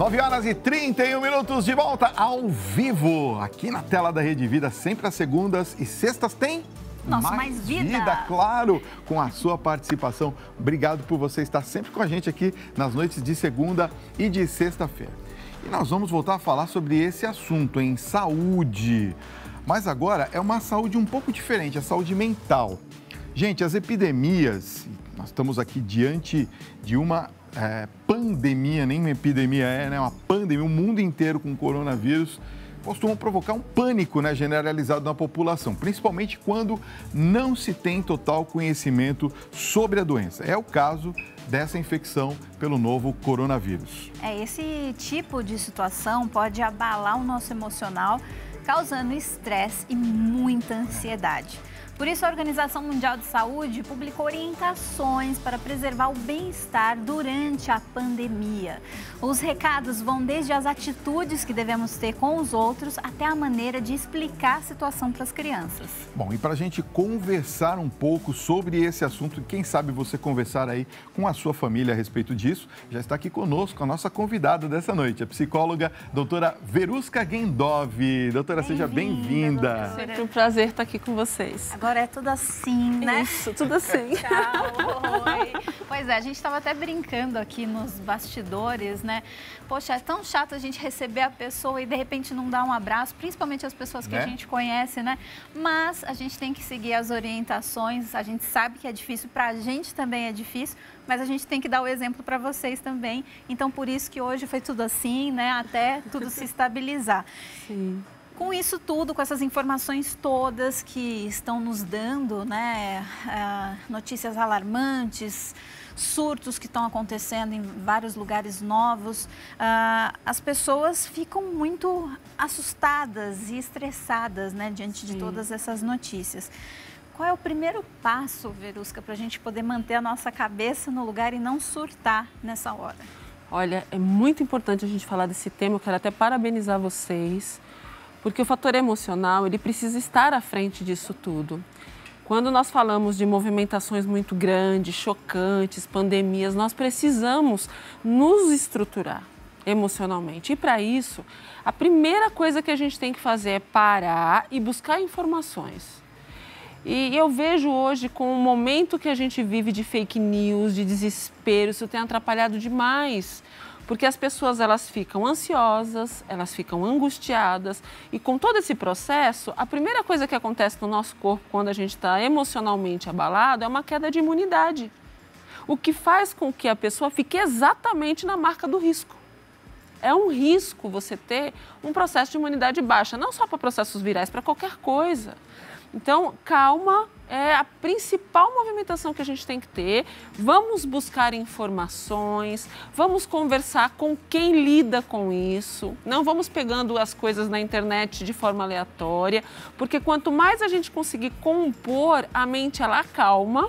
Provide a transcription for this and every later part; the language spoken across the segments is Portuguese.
9h31 de volta ao vivo, aqui na tela da Rede Vida, sempre às segundas e sextas tem... Mais vida, claro, com a sua participação. Obrigado por você estar sempre com a gente aqui nas noites de segunda e de sexta-feira. E nós vamos voltar a falar sobre esse assunto, em saúde. Mas agora é uma saúde um pouco diferente, a saúde mental. Gente, as epidemias, nós estamos aqui diante de uma pandemia, nem uma epidemia né? Uma pandemia, o mundo inteiro com coronavírus, costumam provocar um pânico generalizado na população, principalmente quando não se tem total conhecimento sobre a doença. É o caso dessa infecção pelo novo coronavírus. Esse tipo de situação pode abalar o nosso emocional, causando estresse e muita ansiedade. Por isso, a Organização Mundial de Saúde publicou orientações para preservar o bem-estar durante a pandemia. Os recados vão desde as atitudes que devemos ter com os outros até a maneira de explicar a situação para as crianças. Bom, e para a gente conversar um pouco sobre esse assunto, quem sabe você conversar aí com a sua família a respeito disso, já está aqui conosco a nossa convidada dessa noite, a psicóloga doutora Verusca Gendov. Doutora, seja bem-vinda. É sempre um prazer estar aqui com vocês. Agora é tudo assim, né? Isso, tudo assim. Tchau, oi. Pois é, a gente estava até brincando aqui nos bastidores, né? Poxa, é tão chato a gente receber a pessoa e de repente não dar um abraço, principalmente as pessoas que a gente conhece, né? Mas a gente tem que seguir as orientações, a gente sabe que é difícil, pra gente também é difícil, mas a gente tem que dar o exemplo para vocês também. Então, por isso que hoje foi tudo assim, né? Até tudo se estabilizar. Sim. Com isso tudo, com essas informações todas que estão nos dando, né, notícias alarmantes, surtos que estão acontecendo em vários lugares novos, as pessoas ficam muito assustadas e estressadas, né, diante de todas essas notícias. Qual é o primeiro passo, Verusca, para a gente poder manter a nossa cabeça no lugar e não surtar nessa hora? Olha, é muito importante a gente falar desse tema, eu quero até parabenizar vocês, porque o fator emocional, ele precisa estar à frente disso tudo. Quando nós falamos de movimentações muito grandes, chocantes, pandemias, nós precisamos nos estruturar emocionalmente. E para isso, a primeira coisa que a gente tem que fazer é parar e buscar informações. E eu vejo hoje, com o momento que a gente vive de fake news, de desespero, isso tem atrapalhado demais. Porque as pessoas, elas ficam ansiosas, elas ficam angustiadas e com todo esse processo, a primeira coisa que acontece no nosso corpo quando a gente está emocionalmente abalado é uma queda de imunidade. O que faz com que a pessoa fique exatamente na marca do risco. É um risco você ter um processo de imunidade baixa, não só para processos virais, para qualquer coisa. Então, calma é a principal movimentação que a gente tem que ter. Vamos buscar informações, vamos conversar com quem lida com isso. Não vamos pegando as coisas na internet de forma aleatória, porque quanto mais a gente conseguir compor, a mente ela acalma.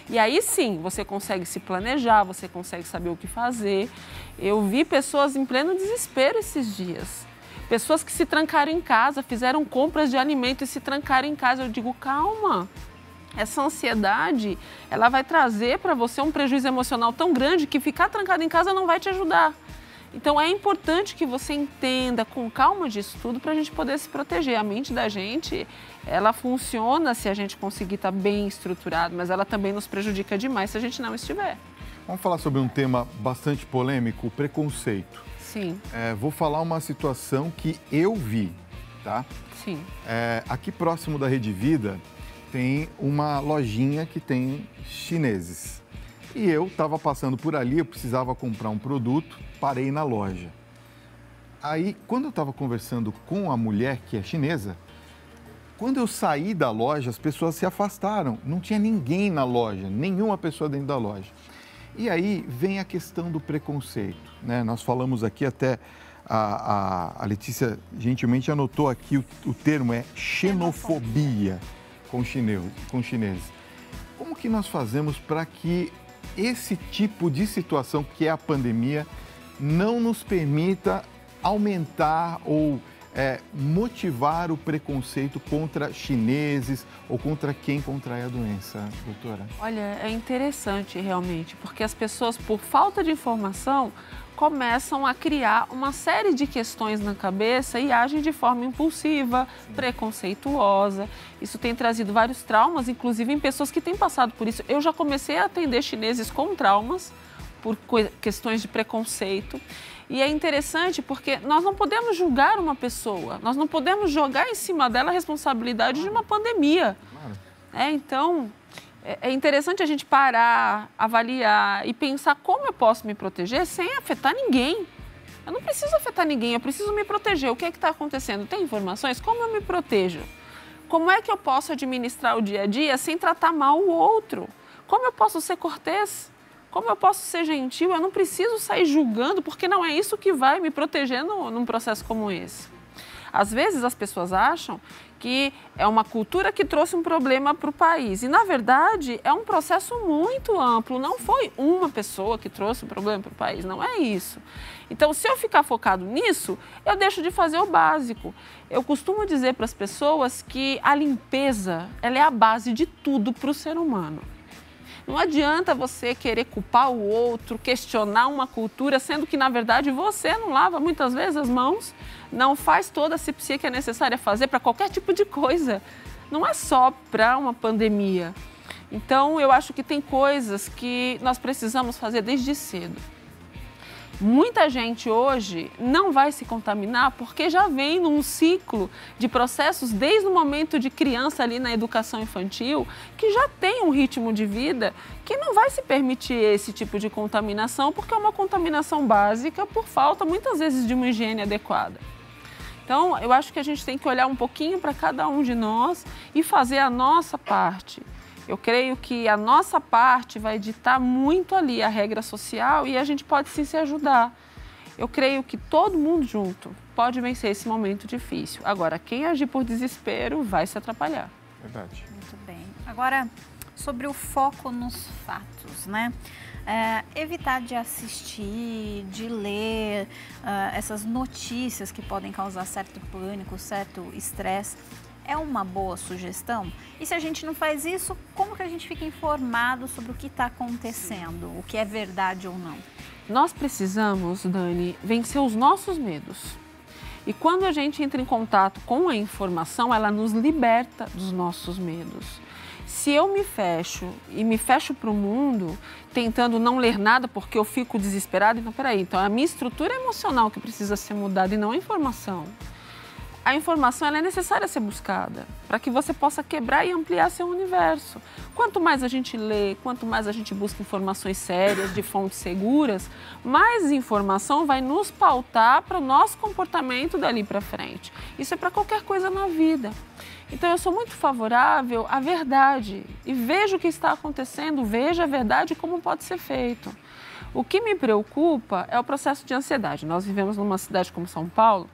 E aí sim, você consegue se planejar, você consegue saber o que fazer. Eu vi pessoas em pleno desespero esses dias. Pessoas que se trancaram em casa, fizeram compras de alimento e se trancaram em casa. Eu digo, calma, essa ansiedade, ela vai trazer para você um prejuízo emocional tão grande que ficar trancado em casa não vai te ajudar. Então é importante que você entenda com calma disso tudo para a gente poder se proteger. A mente da gente, ela funciona se a gente conseguir estar bem estruturado, mas ela também nos prejudica demais se a gente não estiver. Vamos falar sobre um tema bastante polêmico, o preconceito. Sim. Vou falar uma situação que eu vi, tá? Sim. Aqui próximo da Rede Vida tem uma lojinha que tem chineses. E eu estava passando por ali, eu precisava comprar um produto, parei na loja. Aí, quando eu estava conversando com a mulher que é chinesa, quando eu saí da loja, as pessoas se afastaram. Não tinha ninguém na loja, nenhuma pessoa dentro da loja. E aí vem a questão do preconceito, né? Nós falamos aqui até, a Letícia gentilmente anotou aqui o termo, é xenofobia com chineses. Como que nós fazemos para que esse tipo de situação, que é a pandemia, não nos permita aumentar ou motivar o preconceito contra chineses ou contra quem contrai a doença, doutora? Olha, é interessante realmente, porque as pessoas, por falta de informação, começam a criar uma série de questões na cabeça e agem de forma impulsiva, preconceituosa. Isso tem trazido vários traumas, inclusive em pessoas que têm passado por isso. Eu já comecei a atender chineses com traumas por questões de preconceito. E é interessante porque nós não podemos julgar uma pessoa, nós não podemos jogar em cima dela a responsabilidade de uma pandemia. Então, é interessante a gente parar, avaliar e pensar como eu posso me proteger sem afetar ninguém. Eu não preciso afetar ninguém, eu preciso me proteger. O que é que está acontecendo? Tem informações? Como eu me protejo? Como é que eu posso administrar o dia a dia sem tratar mal o outro? Como eu posso ser cortês? Como eu posso ser gentil? Eu não preciso sair julgando, porque não é isso que vai me proteger num processo como esse. Às vezes as pessoas acham que é uma cultura que trouxe um problema para o país. E, na verdade, é um processo muito amplo. Não foi uma pessoa que trouxe um problema para o país, não é isso. Então, se eu ficar focado nisso, eu deixo de fazer o básico. Eu costumo dizer para as pessoas que a limpeza ela é a base de tudo para o ser humano. Não adianta você querer culpar o outro, questionar uma cultura, sendo que, na verdade, você não lava muitas vezes as mãos, não faz toda a asepsia que é necessária fazer para qualquer tipo de coisa. Não é só para uma pandemia. Então, eu acho que tem coisas que nós precisamos fazer desde cedo. Muita gente hoje não vai se contaminar porque já vem num ciclo de processos desde o momento de criança ali na educação infantil, que já tem um ritmo de vida que não vai se permitir esse tipo de contaminação, porque é uma contaminação básica por falta muitas vezes de uma higiene adequada. Então, eu acho que a gente tem que olhar um pouquinho para cada um de nós e fazer a nossa parte. Eu creio que a nossa parte vai ditar muito ali a regra social e a gente pode sim se ajudar. Eu creio que todo mundo junto pode vencer esse momento difícil. Agora, quem agir por desespero vai se atrapalhar. Verdade. Muito bem. Agora, sobre o foco nos fatos, né? Evitar de assistir, de ler essas notícias que podem causar certo pânico, certo estresse. É uma boa sugestão? E se a gente não faz isso, como que a gente fica informado sobre o que está acontecendo, o que é verdade ou não? Nós precisamos, Dani, vencer os nossos medos. E quando a gente entra em contato com a informação, ela nos liberta dos nossos medos. Se eu me fecho e me fecho para o mundo, tentando não ler nada porque eu fico desesperada, então peraí, então é a minha estrutura emocional que precisa ser mudada e não a informação. A informação ela é necessária ser buscada para que você possa quebrar e ampliar seu universo. Quanto mais a gente lê, quanto mais a gente busca informações sérias, de fontes seguras, mais informação vai nos pautar para o nosso comportamento dali para frente. Isso é para qualquer coisa na vida. Então, eu sou muito favorável à verdade e vejo o que está acontecendo, vejo a verdade e como pode ser feito. O que me preocupa é o processo de ansiedade. Nós vivemos numa cidade como São Paulo,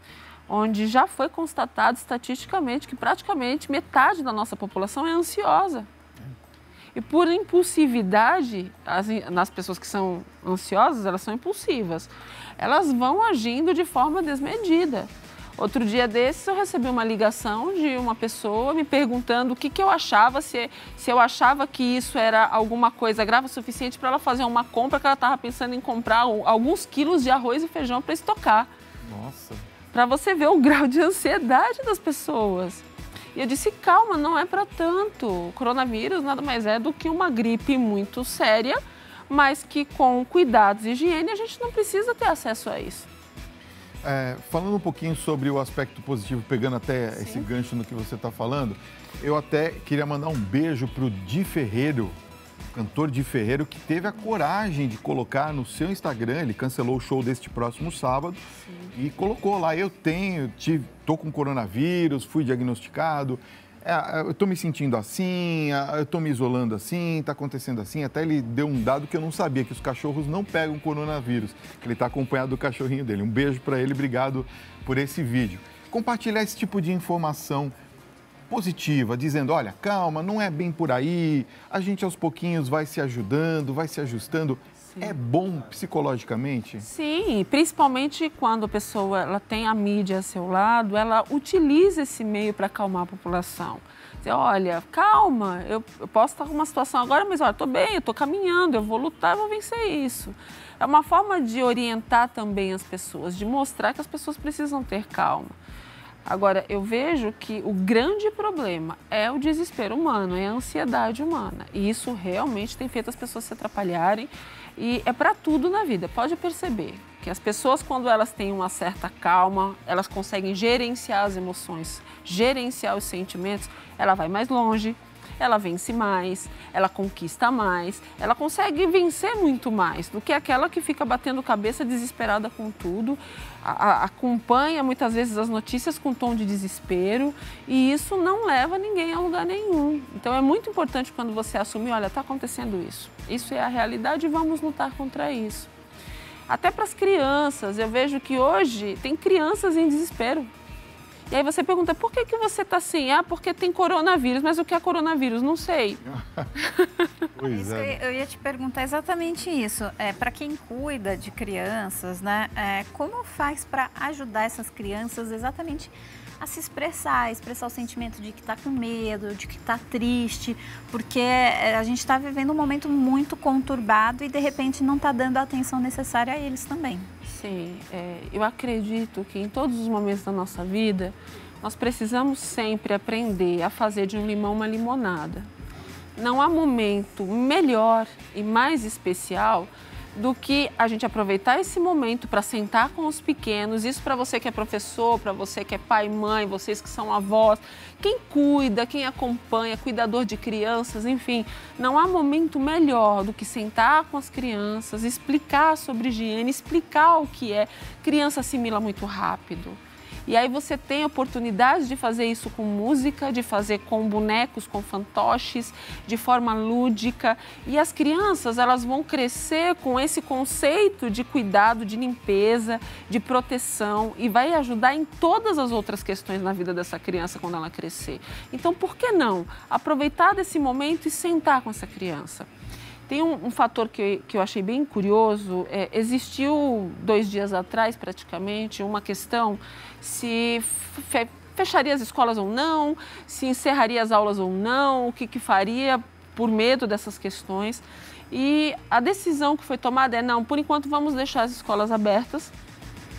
onde já foi constatado estatisticamente que praticamente metade da nossa população é ansiosa. E por impulsividade, nas pessoas que são ansiosas, elas são impulsivas. Elas vão agindo de forma desmedida. Outro dia desses eu recebi uma ligação de uma pessoa me perguntando o que eu achava, se eu achava que isso era alguma coisa grave o suficiente para ela fazer uma compra que ela estava pensando em comprar alguns quilos de arroz e feijão para estocar. Nossa! Para você ver o grau de ansiedade das pessoas. E eu disse, calma, não é para tanto. O coronavírus nada mais é do que uma gripe muito séria, mas que com cuidados e higiene a gente não precisa ter acesso a isso. Falando um pouquinho sobre o aspecto positivo, pegando até esse gancho no que você está falando, eu até queria mandar um beijo para o Di Ferreiro, cantor Di Ferreiro, que teve a coragem de colocar no seu Instagram, ele cancelou o show deste próximo sábado e colocou lá, tô com coronavírus, fui diagnosticado, eu estou me sentindo assim, eu estou me isolando assim, está acontecendo assim. Até ele deu um dado que eu não sabia, que os cachorros não pegam coronavírus, que ele está acompanhado do cachorrinho dele. Um beijo para ele, obrigado por esse vídeo. Compartilhar esse tipo de informação positiva, dizendo, olha, calma, não é bem por aí, a gente aos pouquinhos vai se ajudando, vai se ajustando. é bom psicologicamente? Sim, principalmente quando a pessoa ela tem a mídia a seu lado, ela utiliza esse meio para acalmar a população. Dizer, olha, calma, eu posso estar com uma situação agora, mas olha, estou bem, eu estou caminhando, eu vou lutar, eu vou vencer isso. É uma forma de orientar também as pessoas, de mostrar que as pessoas precisam ter calma. Agora, eu vejo que o grande problema é o desespero humano, é a ansiedade humana. E isso realmente tem feito as pessoas se atrapalharem e é para tudo na vida. Pode perceber que as pessoas, quando elas têm uma certa calma, elas conseguem gerenciar as emoções, gerenciar os sentimentos, ela vai mais longe, ela vence mais, ela conquista mais, ela consegue vencer muito mais do que aquela que fica batendo cabeça desesperada com tudo, acompanha muitas vezes as notícias com tom de desespero e isso não leva ninguém a lugar nenhum. Então é muito importante quando você assumir, olha, está acontecendo isso, isso é a realidade e vamos lutar contra isso. Até para as crianças, eu vejo que hoje tem crianças em desespero. E aí você pergunta, por que você está assim? Ah, porque tem coronavírus. Mas o que é coronavírus? Não sei. Pois é. Eu ia te perguntar exatamente isso. Para quem cuida de crianças, né? Como faz para ajudar essas crianças exatamente a se expressar o sentimento de que está com medo, de que está triste, porque a gente está vivendo um momento muito conturbado e de repente não está dando a atenção necessária a eles também. Sim, eu acredito que em todos os momentos da nossa vida, nós precisamos sempre aprender a fazer de um limão uma limonada. Não há momento melhor e mais especial do que a gente aproveitar esse momento para sentar com os pequenos, isso para você que é professor, para você que é pai e mãe, vocês que são avós, quem cuida, quem acompanha, cuidador de crianças, enfim, não há momento melhor do que sentar com as crianças, explicar sobre higiene, explicar o que é. Criança assimila muito rápido. E aí você tem a oportunidade de fazer isso com música, de fazer com bonecos, com fantoches, de forma lúdica. E as crianças, elas vão crescer com esse conceito de cuidado, de limpeza, de proteção e vai ajudar em todas as outras questões na vida dessa criança quando ela crescer. Então, por que não aproveitar desse momento e sentar com essa criança? Tem um fator que eu achei bem curioso, existiu 2 dias atrás praticamente uma questão se fecharia as escolas ou não, se encerraria as aulas ou não, o que faria por medo dessas questões. E a decisão que foi tomada é não, por enquanto vamos deixar as escolas abertas,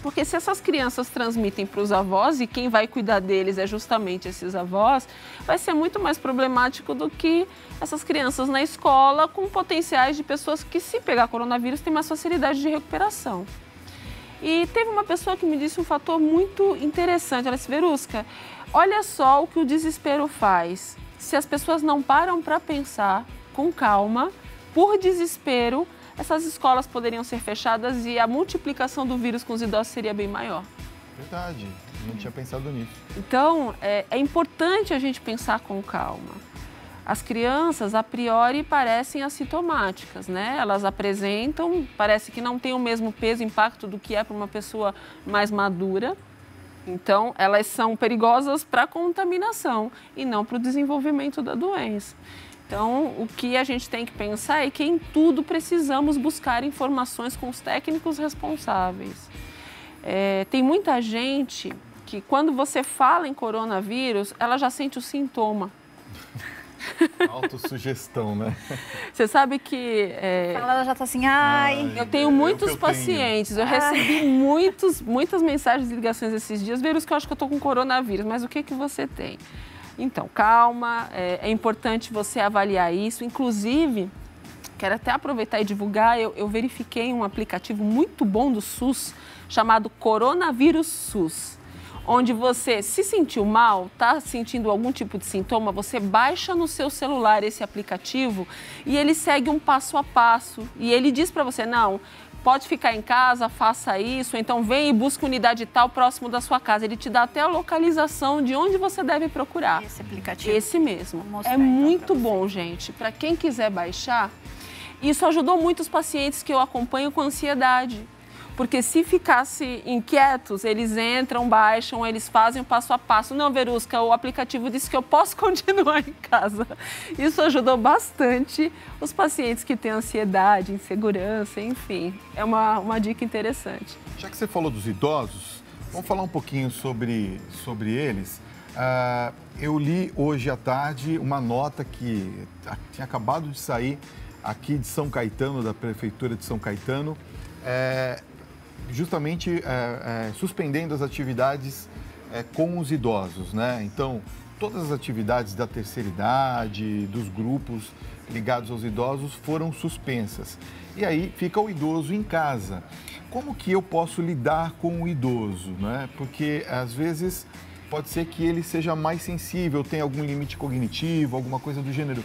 porque se essas crianças transmitem para os avós e quem vai cuidar deles é justamente esses avós, vai ser muito mais problemático do que essas crianças na escola com potenciais de pessoas que, se pegar coronavírus, têm mais facilidade de recuperação. E teve uma pessoa que me disse um fator muito interessante. Ela disse, Verusca, olha só o que o desespero faz. Se as pessoas não param para pensar com calma, por desespero, essas escolas poderiam ser fechadas e a multiplicação do vírus com os idosos seria bem maior. Verdade, não tinha pensado nisso. Então, é importante a gente pensar com calma. As crianças, a priori, parecem assintomáticas, né? Elas apresentam, parece que não tem o mesmo peso e impacto do que é para uma pessoa mais madura. Então, elas são perigosas para a contaminação e não para o desenvolvimento da doença. Então, o que a gente tem que pensar é que em tudo precisamos buscar informações com os técnicos responsáveis. Tem muita gente que, quando você fala em coronavírus, ela já sente o sintoma. Autossugestão, né? Você sabe que... Ela já está assim, ai... Eu tenho muitos pacientes, eu recebi muitas mensagens e ligações esses dias, Verusca, que eu acho que eu estou com coronavírus, mas o que você tem? Então, calma, é importante você avaliar isso. Inclusive, quero até aproveitar e divulgar, eu verifiquei um aplicativo muito bom do SUS, chamado Coronavírus SUS, onde você se sentiu mal, está sentindo algum tipo de sintoma, você baixa no seu celular esse aplicativo e ele segue um passo a passo. E ele diz para você, não, pode ficar em casa, faça isso, então vem e busca unidade tal próximo da sua casa. Ele te dá até a localização de onde você deve procurar. Esse aplicativo? Esse mesmo. É muito bom, gente. Para quem quiser baixar, isso ajudou muito os pacientes que eu acompanho com ansiedade. Porque se ficasse inquietos, eles entram, baixam, eles fazem o passo a passo. Não, Verusca, o aplicativo disse que eu posso continuar em casa. Isso ajudou bastante os pacientes que têm ansiedade, insegurança, enfim. É uma dica interessante. Já que você falou dos idosos, vamos falar um pouquinho sobre eles. Eu li hoje à tarde uma nota que tinha acabado de sair aqui de São Caetano, da Prefeitura de São Caetano, justamente suspendendo as atividades com os idosos, né? Então, todas as atividades da terceira idade, dos grupos ligados aos idosos foram suspensas. E aí fica o idoso em casa. Como que eu posso lidar com o idoso, né? Porque, às vezes, pode ser que ele seja mais sensível, tenha algum limite cognitivo, alguma coisa do gênero.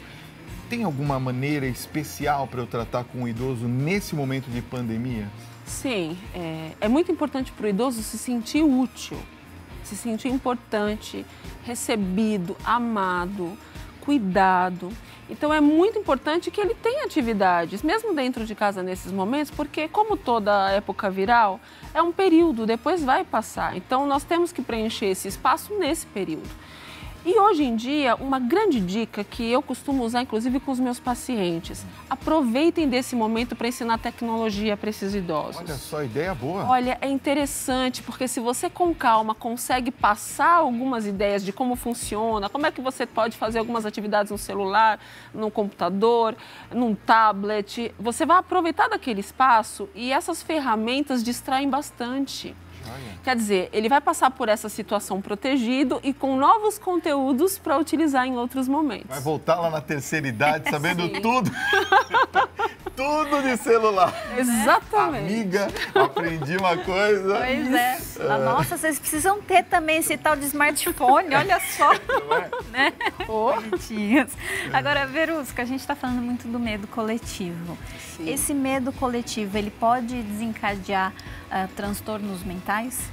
Tem alguma maneira especial para eu tratar com o idoso nesse momento de pandemia? Sim, é muito importante para o idoso se sentir útil, se sentir importante, recebido, amado, cuidado. Então é muito importante que ele tenha atividades, mesmo dentro de casa nesses momentos, porque como toda época viral, é um período, depois vai passar. Então nós temos que preencher esse espaço nesse período. E hoje em dia, uma grande dica que eu costumo usar, inclusive com os meus pacientes, aproveitem desse momento para ensinar tecnologia para esses idosos. Olha só, ideia boa. Olha, é interessante, porque se você com calma consegue passar algumas ideias de como funciona, como é que você pode fazer algumas atividades no celular, no computador, num tablet, você vai aproveitar daquele espaço e essas ferramentas distraem bastante. Quer dizer, ele vai passar por essa situação protegido e com novos conteúdos para utilizar em outros momentos. Vai voltar lá na terceira idade sabendo tudo, tudo de celular. Exatamente. Amiga, aprendi uma coisa. Pois é. Nossa, vocês precisam ter também esse tal de smartphone, olha só. Né? Bonitinhos. Agora, Verusca, a gente está falando muito do medo coletivo. Sim. Esse medo coletivo, ele pode desencadear transtornos mentais?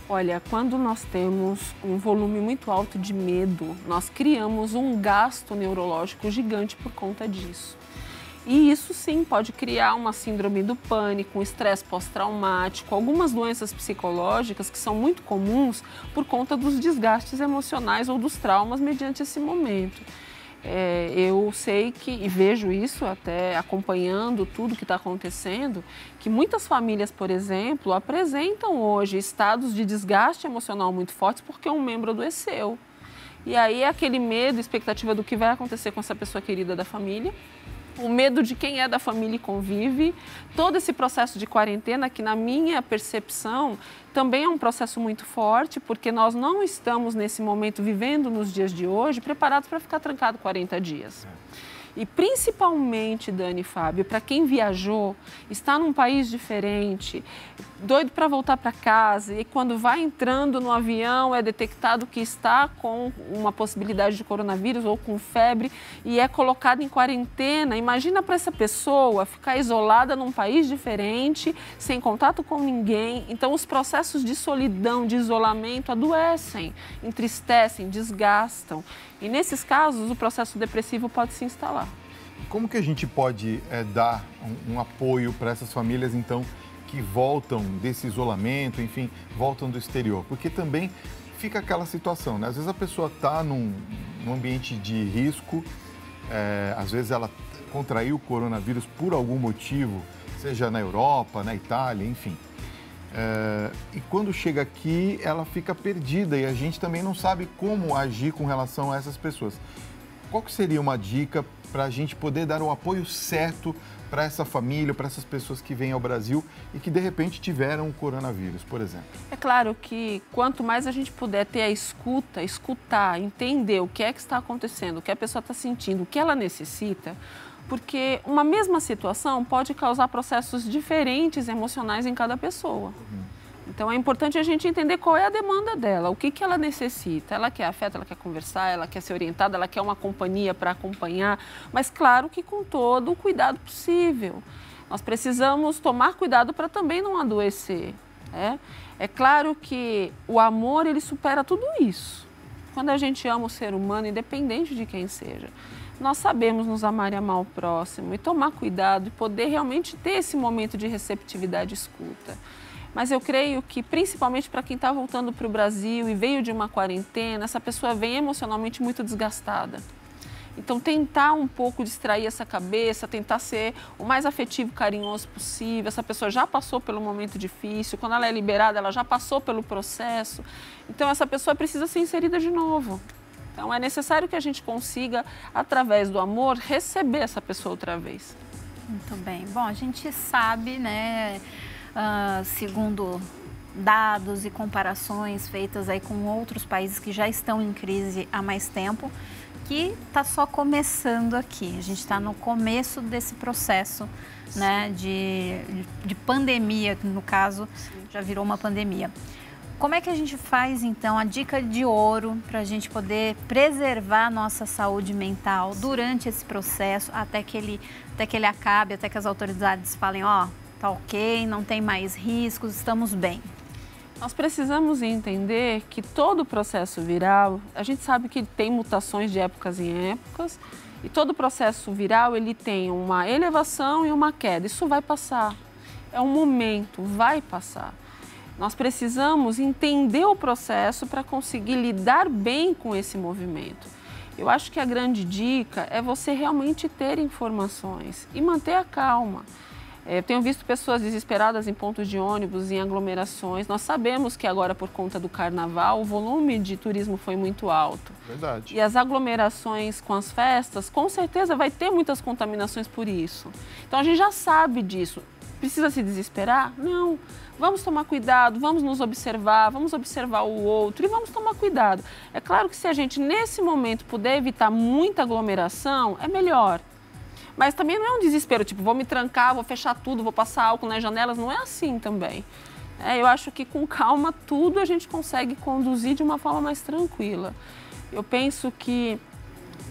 Olha, quando nós temos um volume muito alto de medo, nós criamos um gasto neurológico gigante por conta disso. E isso sim pode criar uma síndrome do pânico, um estresse pós-traumático, algumas doenças psicológicas que são muito comuns por conta dos desgastes emocionais ou dos traumas mediante esse momento. Eu sei que, e vejo isso até acompanhando tudo que está acontecendo, que muitas famílias, por exemplo, apresentam hoje estados de desgaste emocional muito fortes porque um membro adoeceu. E aí é aquele medo, expectativa do que vai acontecer com essa pessoa querida da família, o medo de quem é da família e convive, todo esse processo de quarentena que, na minha percepção, também é um processo muito forte, porque nós não estamos, nesse momento, vivendo nos dias de hoje, preparados para ficar trancado 40 dias. E principalmente, Dani e Fábio, para quem viajou, está num país diferente, doido para voltar para casa e quando vai entrando no avião é detectado que está com uma possibilidade de coronavírus ou com febre e é colocado em quarentena. Imagina para essa pessoa ficar isolada num país diferente, sem contato com ninguém. Então os processos de solidão, de isolamento adoecem, entristecem, desgastam. E nesses casos o processo depressivo pode se instalar. Como que a gente pode dar um apoio para essas famílias, então, que voltam desse isolamento, enfim, voltam do exterior? Porque também fica aquela situação, né? Às vezes a pessoa está num ambiente de risco, às vezes ela contraiu o coronavírus por algum motivo, seja na Europa, na Itália, enfim. E quando chega aqui, ela fica perdida e a gente também não sabe como agir com relação a essas pessoas. Qual que seria uma dica para a gente poder dar o apoio certo para essa família, para essas pessoas que vêm ao Brasil e que de repente tiveram o coronavírus, por exemplo? É claro que quanto mais a gente puder ter a escutar, entender o que é que está acontecendo, o que a pessoa está sentindo, o que ela necessita, porque uma mesma situação pode causar processos diferentes emocionais em cada pessoa. Então é importante a gente entender qual é a demanda dela, o que ela necessita. Ela quer afeto, ela quer conversar, ela quer ser orientada, ela quer uma companhia para acompanhar, mas claro que com todo o cuidado possível. Nós precisamos tomar cuidado para também não adoecer. É claro que o amor, ele supera tudo isso. Quando a gente ama o ser humano, independente de quem seja, nós sabemos nos amar e amar o próximo e tomar cuidado e poder realmente ter esse momento de receptividade e escuta. Mas eu creio que, principalmente para quem está voltando para o Brasil e veio de uma quarentena, essa pessoa vem emocionalmente muito desgastada. Então, tentar um pouco distrair essa cabeça, tentar ser o mais afetivo, carinhoso possível. Essa pessoa já passou pelo momento difícil, quando ela é liberada, ela já passou pelo processo. Então, essa pessoa precisa ser inserida de novo. Então, é necessário que a gente consiga, através do amor, receber essa pessoa outra vez. Muito bem. Bom, a gente sabe, né, segundo dados e comparações feitas aí com outros países que já estão em crise há mais tempo, que está só começando aqui. A gente está no começo desse processo, né, de pandemia, que no caso já virou uma pandemia. Como é que a gente faz, então, a dica de ouro para a gente poder preservar a nossa saúde mental durante esse processo, até que ele acabe, até que as autoridades falem, ó, tá ok, não tem mais riscos, estamos bem? Nós precisamos entender que todo o processo viral, a gente sabe que tem mutações de épocas em épocas, e todo o processo viral ele tem uma elevação e uma queda. Isso vai passar, é um momento, vai passar. Nós precisamos entender o processo para conseguir lidar bem com esse movimento. Eu acho que a grande dica é você realmente ter informações e manter a calma. Eu tenho visto pessoas desesperadas em pontos de ônibus, em aglomerações. Nós sabemos que agora, por conta do carnaval, o volume de turismo foi muito alto. Verdade. E as aglomerações com as festas, com certeza vai ter muitas contaminações por isso. Então a gente já sabe disso. Precisa se desesperar? Não. Vamos tomar cuidado, vamos nos observar, vamos observar o outro e vamos tomar cuidado. É claro que se a gente, nesse momento, puder evitar muita aglomeração, é melhor. Mas também não é um desespero, tipo, vou me trancar, vou fechar tudo, vou passar álcool nas janelas, não é assim também. Eu acho que com calma tudo a gente consegue conduzir de uma forma mais tranquila. Eu penso que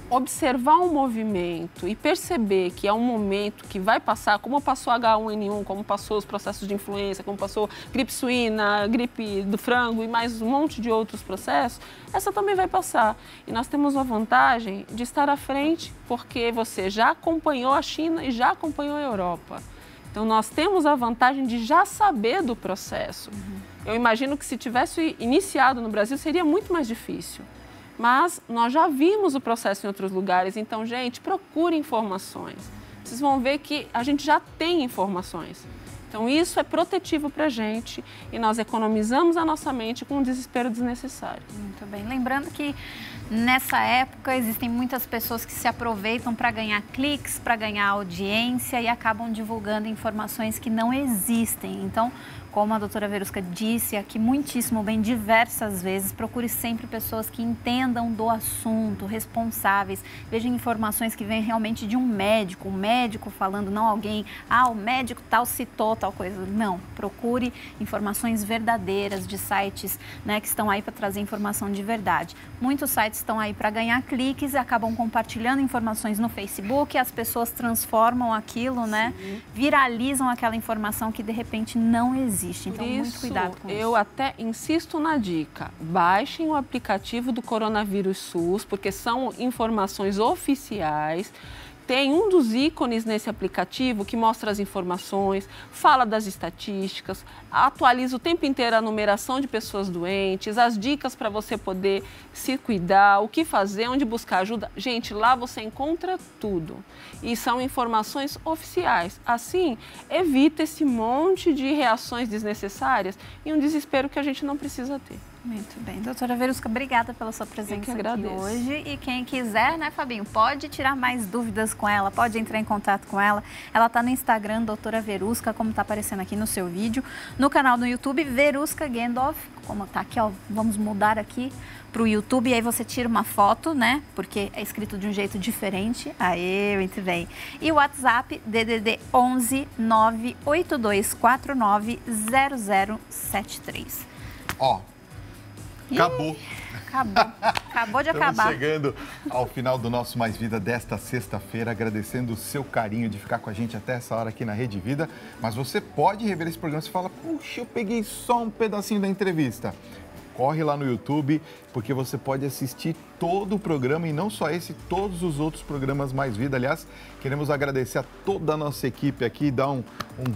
observar um movimento e perceber que é um momento que vai passar, como passou H1N1, como passou os processos de influenza, como passou gripe suína, gripe do frango e mais um monte de outros processos, essa também vai passar. E nós temos a vantagem de estar à frente, porque você já acompanhou a China e já acompanhou a Europa. Então, nós temos a vantagem de já saber do processo. Eu imagino que se tivesse iniciado no Brasil, seria muito mais difícil. Mas nós já vimos o processo em outros lugares, então, gente, procure informações. Vocês vão ver que a gente já tem informações. Então, isso é protetivo para a gente e nós economizamos a nossa mente com um desespero desnecessário. Muito bem. Lembrando que nessa época existem muitas pessoas que se aproveitam para ganhar cliques, para ganhar audiência e acabam divulgando informações que não existem. Então, como a doutora Verusca disse aqui muitíssimo bem diversas vezes, procure sempre pessoas que entendam do assunto, responsáveis. Vejam informações que vêm realmente de um médico falando, não alguém, o médico tal citou tal coisa. Não, procure informações verdadeiras de sites, né, que estão aí para trazer informação de verdade. Muitos sites estão aí para ganhar cliques e acabam compartilhando informações no Facebook, as pessoas transformam aquilo, né, viralizam aquela informação que de repente não existe. Então, muito cuidado com isso. Eu até insisto na dica, baixem o aplicativo do Coronavírus SUS, porque são informações oficiais. Tem um dos ícones nesse aplicativo que mostra as informações, fala das estatísticas, atualiza o tempo inteiro a numeração de pessoas doentes, as dicas para você poder se cuidar, o que fazer, onde buscar ajuda. Gente, lá você encontra tudo. E são informações oficiais. Assim, evita esse monte de reações desnecessárias e um desespero que a gente não precisa ter. Muito bem. Doutora Verusca, obrigada pela sua presença aqui hoje. E quem quiser, né, Fabinho, pode tirar mais dúvidas com ela, pode entrar em contato com ela. Ela está no Instagram, doutora Verusca, como está aparecendo aqui no seu vídeo. No canal do YouTube, Verusca Gendorf, como está aqui, ó, vamos mudar aqui para o YouTube. E aí você tira uma foto, né, porque é escrito de um jeito diferente. Aê, muito bem. E o WhatsApp, DDD 11 98249 0073. Ó. Acabou. Acabou de acabar. Estamos chegando ao final do nosso Mais Vida desta sexta-feira, agradecendo o seu carinho de ficar com a gente até essa hora aqui na Rede Vida. Mas você pode rever esse programa. Você fala, puxa, eu peguei só um pedacinho da entrevista. Corre lá no YouTube, porque você pode assistir todo o programa e não só esse, todos os outros programas Mais Vida. Aliás, queremos agradecer a toda a nossa equipe aqui, dar um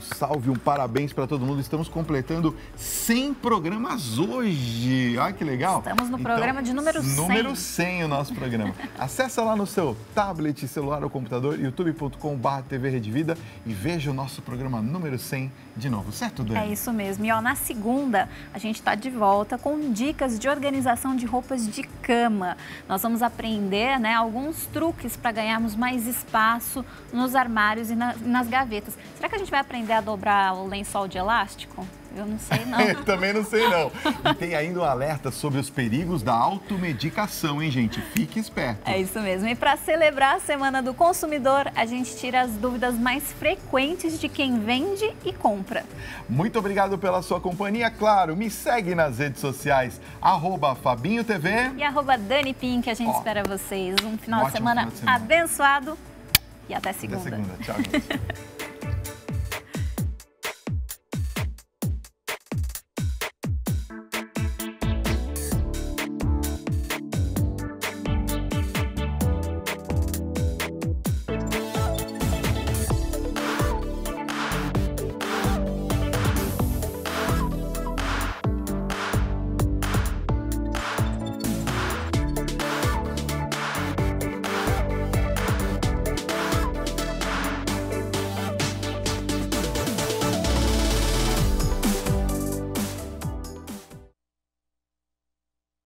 salve, um parabéns para todo mundo. Estamos completando 100 programas hoje. Ai, que legal. Estamos no programa de número 100. Número 100 o nosso programa. Acesse lá no seu tablet, celular ou computador, youtube.com/TV Rede Vida e veja o nosso programa número 100 de novo. Certo, Dani? É isso mesmo. E ó, na segunda, a gente está de volta com dicas de organização de roupas de cama. Nós vamos aprender, né, alguns truques para ganharmos mais espaço nos armários e nas gavetas. Será que a gente vai aprender a dobrar o lençol de elástico? Eu não sei, não. Também não sei, não. E tem ainda um alerta sobre os perigos da automedicação, hein, gente? Fique esperto. É isso mesmo. E para celebrar a Semana do Consumidor, a gente tira as dúvidas mais frequentes de quem vende e compra. Muito obrigado pela sua companhia. Claro, me segue nas redes sociais, @FabinhoTV e @DaniPim, que a gente espera vocês. Um final de semana abençoado e até segunda. Até segunda. Tchau, gente.